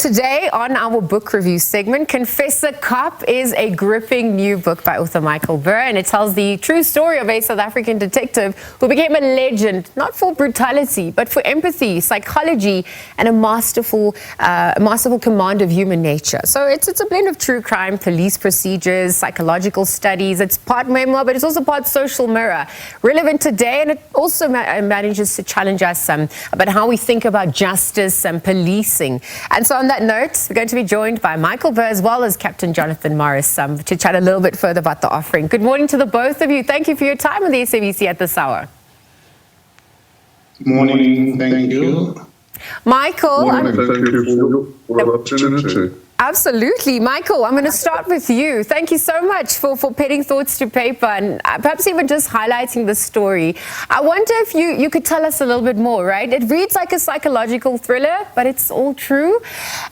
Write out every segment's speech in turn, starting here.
today on our book review segment, Confessor Cop is a gripping new book by author Michael Behr, and it tells the true story of a South African detective who became a legend, not for brutality, but for empathy, psychology, and a masterful command of human nature. So it's a blend of true crime, police procedures, psychological studies. It's part memoir, but it's also part social mirror, relevant today, and it also manages to challenge us about how we think about justice and policing. And so on that note, we're going to be joined by Michael Behr as well as Captain Jonathan Morris to chat a little bit further about the offering. Good morning to the both of you. Thank you for your time on the SABC at this hour. Good morning. Thank you. Michael. Thank you for the opportunity. Absolutely. Michael, I'm going to start with you. Thank you so much for penning thoughts to paper and perhaps even just highlighting the story. I wonder if you could tell us a little bit more, right? It reads like a psychological thriller, but it's all true.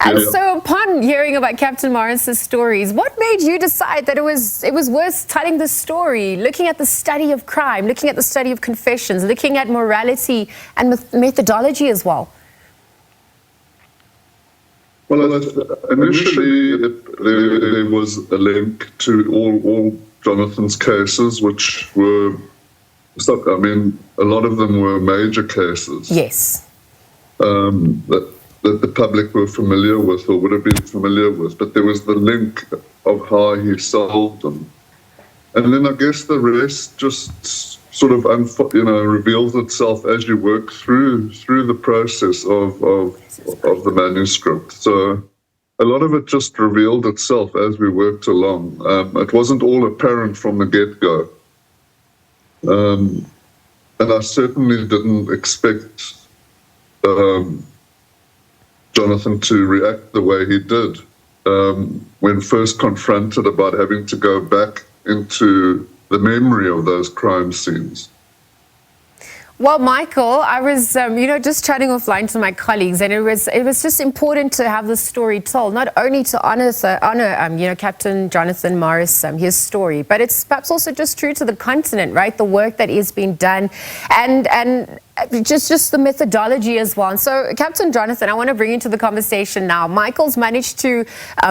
And so upon hearing about Captain Morris's stories, what made you decide that it was worth telling the story, looking at the study of crime, looking at the study of confessions, looking at morality and methodology as well? Well, initially there was a link to all Jonathan's cases, which were, I mean, a lot of them were major cases. Yes. That the public were familiar with or would have been familiar with, but there was the link of how he solved them. And then I guess the rest just sort of reveals itself as you work through the process of the manuscript. So a lot of it just revealed itself as we worked along. It wasn't all apparent from the get-go. And I certainly didn't expect Jonathan to react the way he did when first confronted about having to go back into the memory of those crime scenes. Well, Michael, I was, just chatting offline to my colleagues, and it was just important to have the story told, not only to honor Captain Jonathan Morris, his story, but it's perhaps also just true to the continent, right? The work that is being done, and just the methodology as well. And so, Captain Jonathan, I want to bring you into the conversation now. Michael's managed to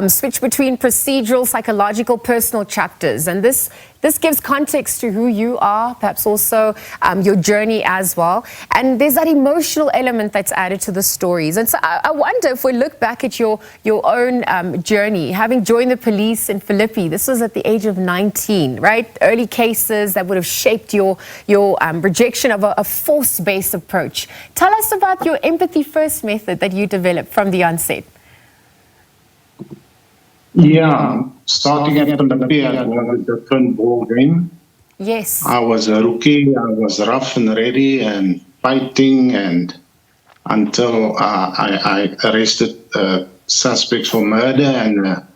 switch between procedural, psychological, personal chapters, and this gives context to who you are, perhaps also your journey as well. And there's that emotional element that's added to the stories. And so I wonder if we look back at your own journey, having joined the police in Philippi, this was at the age of 19, right? Early cases that would have shaped your rejection of a force-based approach. Tell us about your empathy first method that you developed from the onset. Yeah, starting at Philippi, it was a different ball game. Yes. I was a rookie. I was rough and ready and fighting, and until I arrested suspects for murder, and a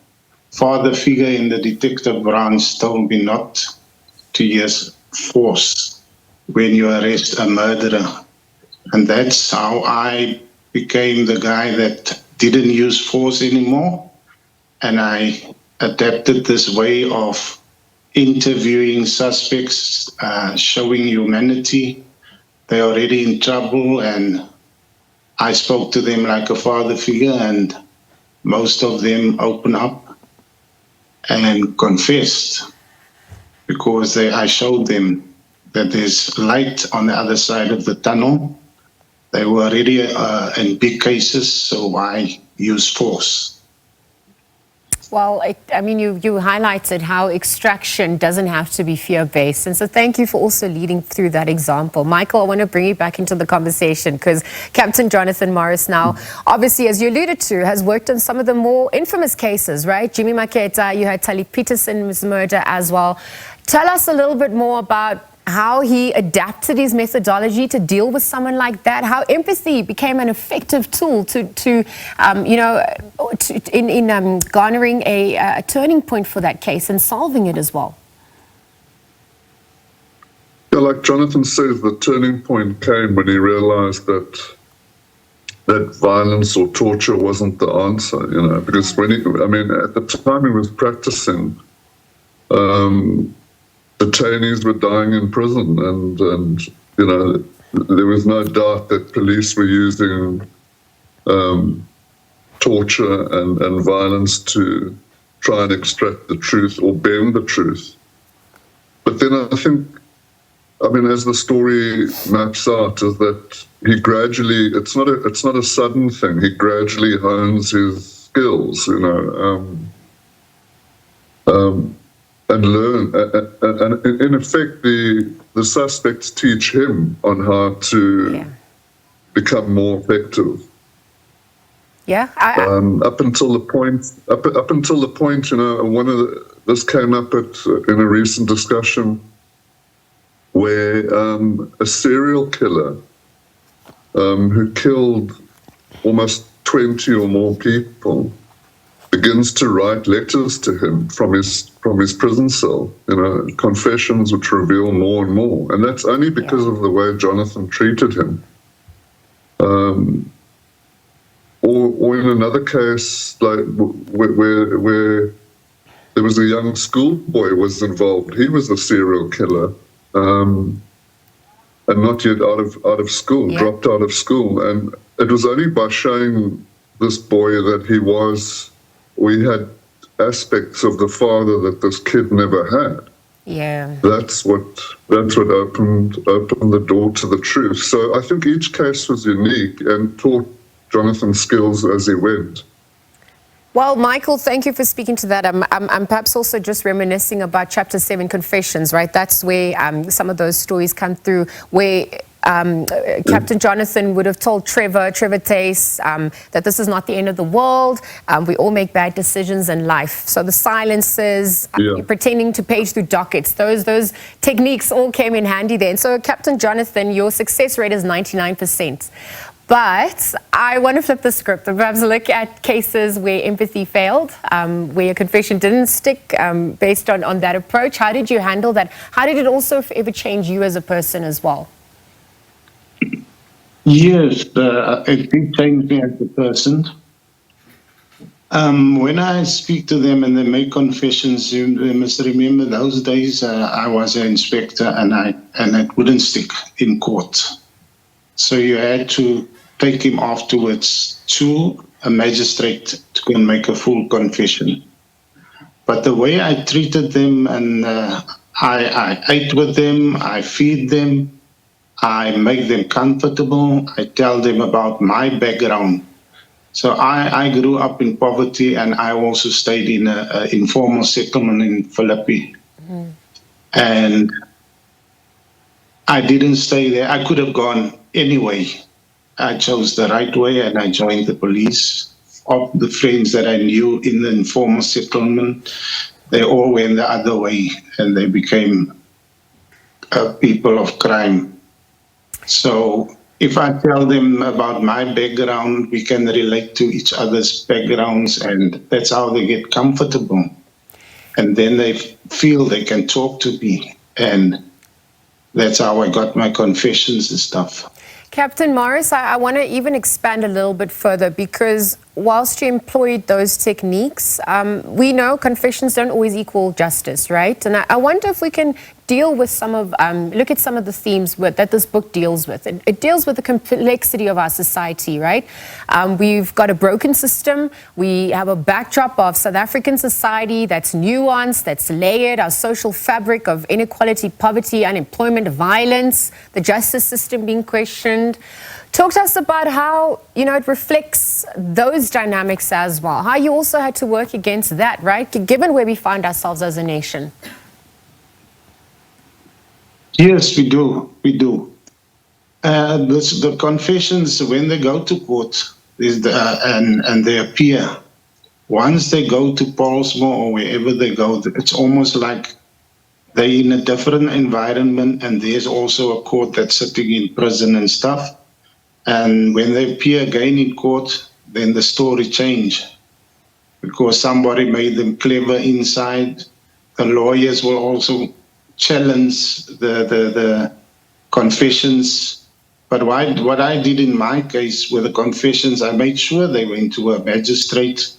father figure in the detective branch told me not to use force when you arrest a murderer. And that's how I became the guy that didn't use force anymore. And I adapted this way of interviewing suspects, showing humanity. They're already in trouble, and I spoke to them like a father figure, and most of them opened up and confessed because I showed them that there's light on the other side of the tunnel. They were already in big cases, so I used force. Well, you highlighted how extraction doesn't have to be fear-based. And so thank you for also leading through that example. Michael, I want to bring you back into the conversation because Captain Jonathan Morris now, obviously, as you alluded to, has worked on some of the more infamous cases, right? Jimmy Maketa, you had Tali Peterson's murder as well. Tell us a little bit more about how he adapted his methodology to deal with someone like that, how empathy became an effective tool in garnering a turning point for that case and solving it as well. Yeah, like Jonathan says, the turning point came when he realized that violence or torture wasn't the answer, because at the time he was practicing, detainees were dying in prison, and there was no doubt that police were using torture and violence to try and extract the truth or bend the truth. But then I think, as the story maps out, is that he gradually, it's not a sudden thing, he gradually hones his skills, and learn. And in effect, the suspects teach him on how to become more effective. Yeah. Up until the point, this came up in a recent discussion where a serial killer who killed almost 20 or more people begins to write letters to him from his prison cell, confessions which reveal more and more, and that's only because of the way Jonathan treated him. Or in another case, like where there was a young schoolboy was involved. He was a serial killer, and not yet out of school, dropped out of school, and it was only by showing this boy that he had aspects of the father that this kid never had. Yeah. That's what opened the door to the truth. So I think each case was unique and taught Jonathan skills as he went. Well, Michael, thank you for speaking to that. I'm perhaps also just reminiscing about Chapter 7, Confessions, right? That's where some of those stories come through, where Captain Jonathan would have told Trevor Tace, that this is not the end of the world. We all make bad decisions in life. So the silences, pretending to page through dockets, those techniques all came in handy then. So Captain Jonathan, your success rate is 99%. But I want to flip the script and perhaps look at cases where empathy failed, where your confession didn't stick based on that approach. How did you handle that? How did it also ever change you as a person as well? Yes, it did change me as a person. When I speak to them and they make confessions, you must remember those days I was an inspector and it wouldn't stick in court. So you had to take him afterwards to a magistrate to go and make a full confession. But the way I treated them, and I ate with them, I feed them, I make them comfortable, I tell them about my background. So I grew up in poverty, and I also stayed in an informal settlement in Philippi. Mm-hmm. And I didn't stay there. I could have gone anyway. I chose the right way, and I joined the police. Of the friends that I knew in the informal settlement, they all went the other way, and they became people of crime. So if I tell them about my background, we can relate to each other's backgrounds, and that's how they get comfortable. And then they feel they can talk to me, and that's how I got my confessions and stuff. Captain Morris, I want to even expand a little bit further, because whilst you employed those techniques, we know confessions don't always equal justice, right? And I wonder if we can deal with look at some of the themes that this book deals with. It deals with the complexity of our society, right? We've got a broken system. We have a backdrop of South African society that's nuanced, that's layered, our social fabric of inequality, poverty, unemployment, violence, the justice system being questioned. Talk to us about how, it reflects those dynamics as well, how you also had to work against that, right? Given where we find ourselves as a nation. Yes, we do. The confessions, when they go to court and they appear, once they go to Paulsmoor or wherever they go, it's almost like they're in a different environment, and there's also a court that's sitting in prison and stuff. And when they appear again in court, then the story changes, because somebody made them clever inside. The lawyers will also challenge the confessions. But what I did in my case with the confessions, I made sure they went to a magistrate,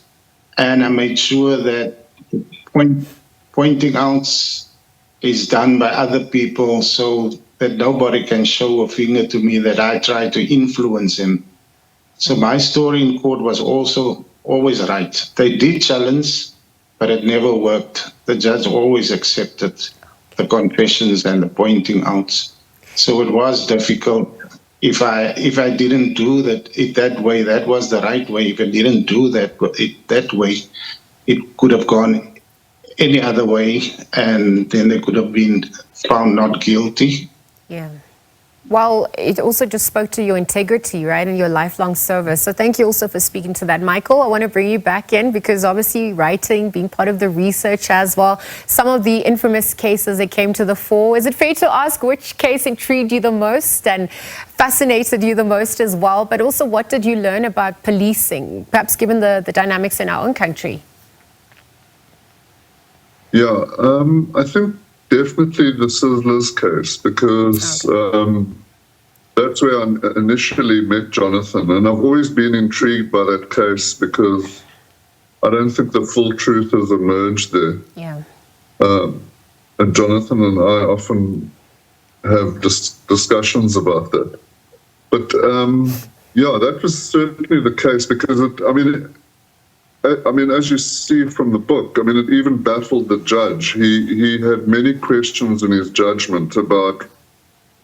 and I made sure that pointing out is done by other people, so that nobody can show a finger to me that I try to influence him. So my story in court was also always right. They did challenge, but it never worked. The judge always accepted the confessions and the pointing out. So it was difficult. If I didn't do that way, that was the right way. If I didn't do that way, it could have gone any other way, and then they could have been found not guilty. Yeah. Well, it also just spoke to your integrity, right, and your lifelong service. So thank you also for speaking to that. Michael, I want to bring you back in because obviously writing, being part of the research as well, some of the infamous cases that came to the fore. Is it fair to ask which case intrigued you the most and fascinated you the most as well? But also, what did you learn about policing, perhaps given the dynamics in our own country? Yeah, I think definitely the Sizzlers case, because that's where I initially met Jonathan, and I've always been intrigued by that case because I don't think the full truth has emerged there. Yeah. And Jonathan and I often have discussions about that. But yeah, that was certainly the case because I mean, as you see from the book, I mean, it even baffled the judge. He had many questions in his judgment about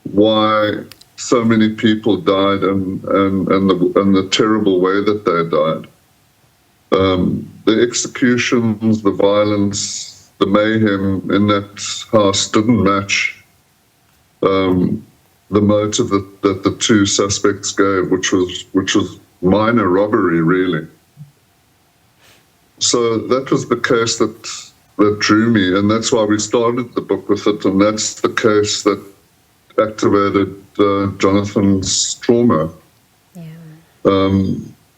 why so many people died and the terrible way that they died. The executions, the violence, the mayhem in that house didn't match the motive that the two suspects gave, which was minor robbery, really. So that was the case that drew me, and that's why we started the book with it, and that's the case that activated Jonathan's trauma. Yeah.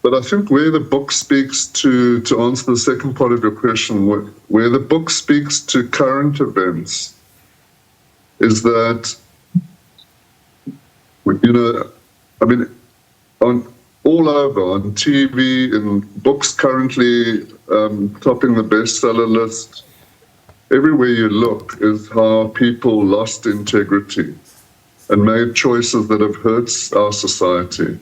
But I think where the book speaks to answer the second part of your question, where the book speaks to current events, is that, you know, I mean, all over, on TV, in books currently topping the bestseller list, everywhere you look is how people lost integrity and made choices that have hurt our society.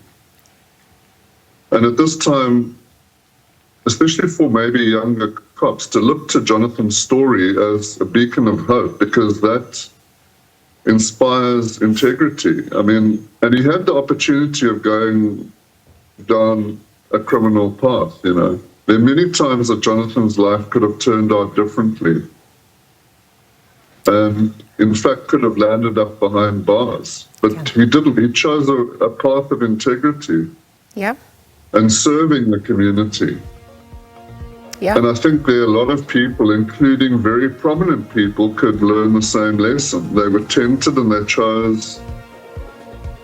And at this time, especially for maybe younger cops, to look to Jonathan's story as a beacon of hope, because that inspires integrity. I mean, and he had the opportunity of going down a criminal path, you know. There are many times that Jonathan's life could have turned out differently. And in fact could have landed up behind bars. But he didn't. He chose a path of integrity. Yeah. And serving the community. Yeah. And I think there are a lot of people, including very prominent people, could learn the same lesson. They were tempted and they chose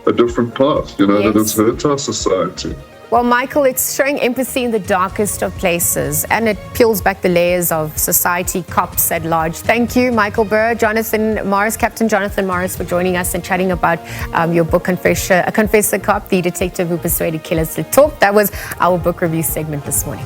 a different path, you know, that has hurt our society. Well, Michael, it's showing empathy in the darkest of places, and it peels back the layers of society, cops at large. Thank you, Michael Behr, Jonathan Morris, Captain Jonathan Morris, for joining us and chatting about your book, Confessor Cop, the detective who persuaded killers to talk. That was our book review segment this morning.